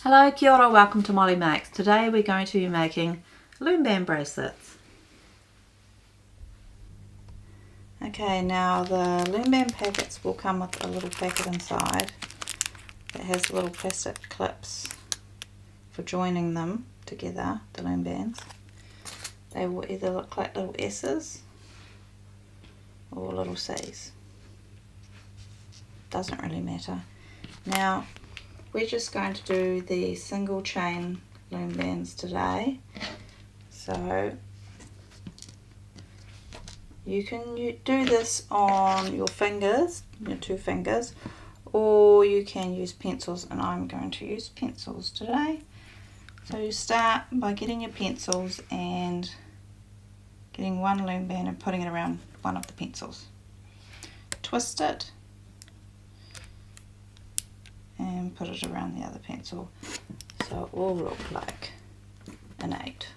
Hello, kia ora, welcome to Molly Makes. Today we're going to be making loom band bracelets. Okay, now the loom band packets will come with a little packet inside that has little plastic clips for joining them together, the loom bands. They will either look like little S's or little C's. Doesn't really matter. Now we're just going to do the single chain loom bands today. So you can do this on your fingers, your 2 fingers, or you can use pencils, and I'm going to use pencils today. So you start by getting your pencils and getting one loom band and putting it around one of the pencils. Twist it and put it around the other pencil so it will look like an 8.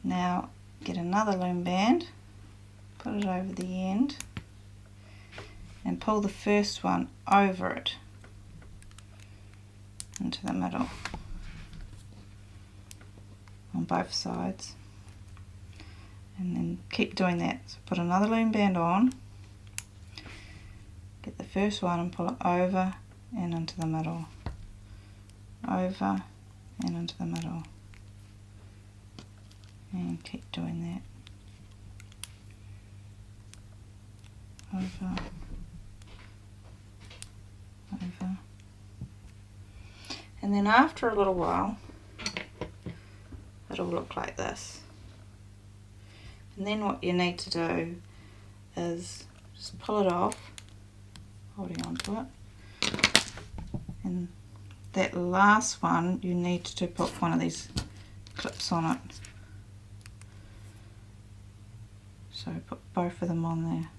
Now get another loom band, put it over the end and pull the first one over it into the middle on both sides, and then keep doing that. So put another loom band on, get the first one and pull it over and into the middle, over and into the middle, and keep doing that, over, over, and then after a little while it'll look like this. And then what you need to do is just pull it off, holding on to it, and that last one you need to put one of these clips on it. So put both of them on there,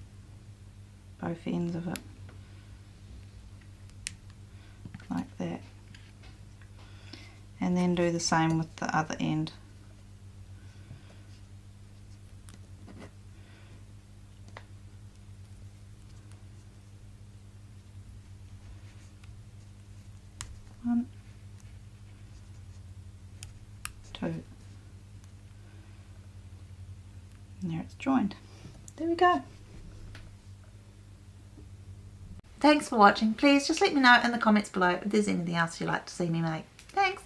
both ends of it, like that, and then do the same with the other end. One, 2, and there it's joined. There we go. Thanks for watching. Please just let me know in the comments below if there's anything else you'd like to see me make. Thanks.